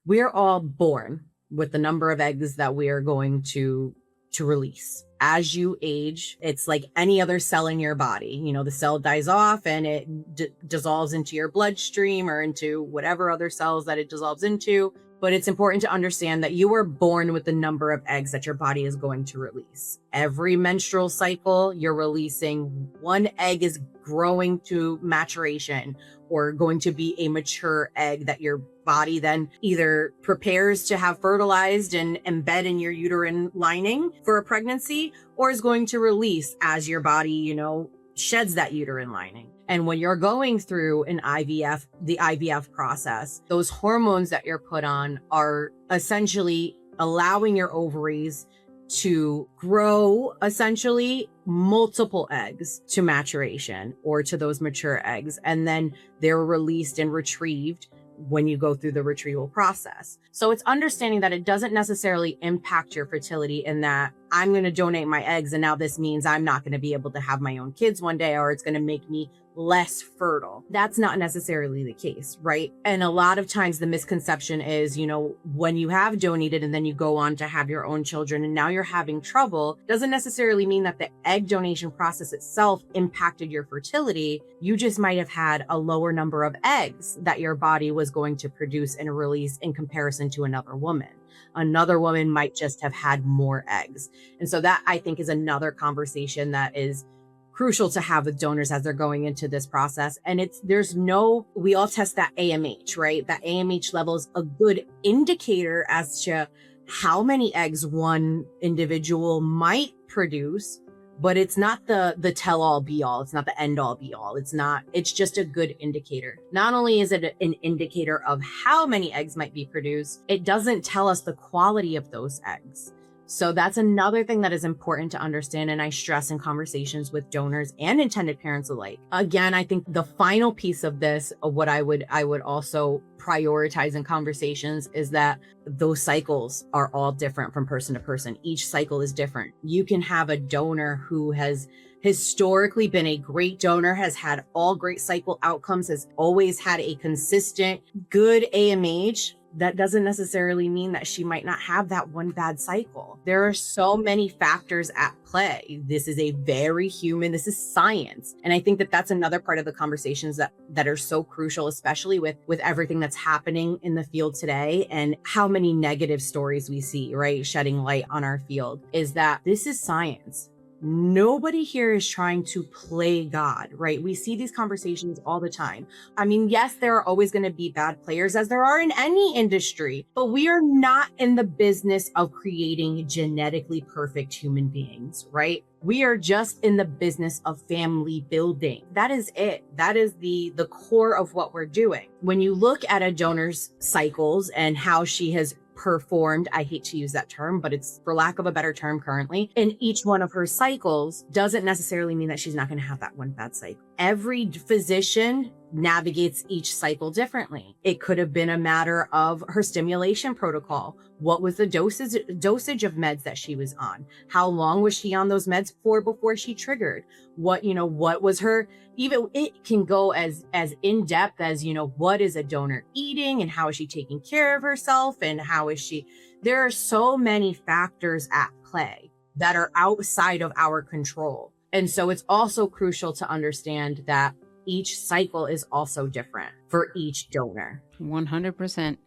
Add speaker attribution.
Speaker 1: we're all born with the number of eggs that we are going to release. As you age, it's like any other cell in your body. The cell dies off and it dissolves into your bloodstream or into whatever other cells that it dissolves into. But it's important to understand that you were born with the number of eggs that your body is going to release. Every menstrual cycle, you're releasing one egg is growing to maturation or going to be a mature egg that your body then either prepares to have fertilized and embed in your uterine lining for a pregnancy, or is going to release as your body, sheds that uterine lining. And when you're going through the IVF process, those hormones that you're put on are essentially allowing your ovaries to grow essentially multiple eggs to maturation or to those mature eggs. And then they're released and retrieved when you go through the retrieval process. So it's understanding that it doesn't necessarily impact your fertility in that I'm going to donate my eggs and now this means I'm not going to be able to have my own kids one day, or it's going to make me less fertile. That's not necessarily the case, right? And a lot of times the misconception is, when you have donated and then you go on to have your own children and now you're having trouble, doesn't necessarily mean that the egg donation process itself impacted your fertility. You just might have had a lower number of eggs that your body was going to produce and release in comparison to another woman. Another woman might just have had more eggs. And so that, I think, is another conversation that is crucial to have with donors as they're going into this process. And we all test that AMH, right? That AMH level is a good indicator as to how many eggs one individual might produce, but it's not the tell-all be-all. It's not the end-all be-all. It's just a good indicator. Not only is it an indicator of how many eggs might be produced, it doesn't tell us the quality of those eggs. So that's another thing that is important to understand. And I stress in conversations with donors and intended parents alike. Again, I think the final piece of this, of what I would also prioritize in conversations, is that those cycles are all different from person to person. Each cycle is different. You can have a donor who has historically been a great donor, has had all great cycle outcomes, has always had a consistent, good AMH. That doesn't necessarily mean that she might not have that one bad cycle. There are so many factors at play. This is this is science. And I think that that's another part of the conversations that are so crucial, especially with everything that's happening in the field today and how many negative stories we see, right? Shedding light on our field, is that this is science. Nobody here is trying to play God, right? We see these conversations all the time. I mean, yes, there are always going to be bad players, as there are in any industry, but we are not in the business of creating genetically perfect human beings, right? We are just in the business of family building. That is it. That is the core of what we're doing. When you look at a donor's cycles and how she has performed, I hate to use that term, but it's for lack of a better term currently, in each one of her cycles, doesn't necessarily mean that she's not going to have that one bad cycle. Every physician navigates each cycle differently. It could have been a matter of her stimulation protocol. What was the dosage of meds that she was on? How long was she on those meds for before she triggered? What was her, even it can go as in depth as, what is a donor eating and how is she taking care of herself and how is she, there are so many factors at play that are outside of our control. And so it's also crucial to understand that each cycle is also different for each donor.
Speaker 2: 100%.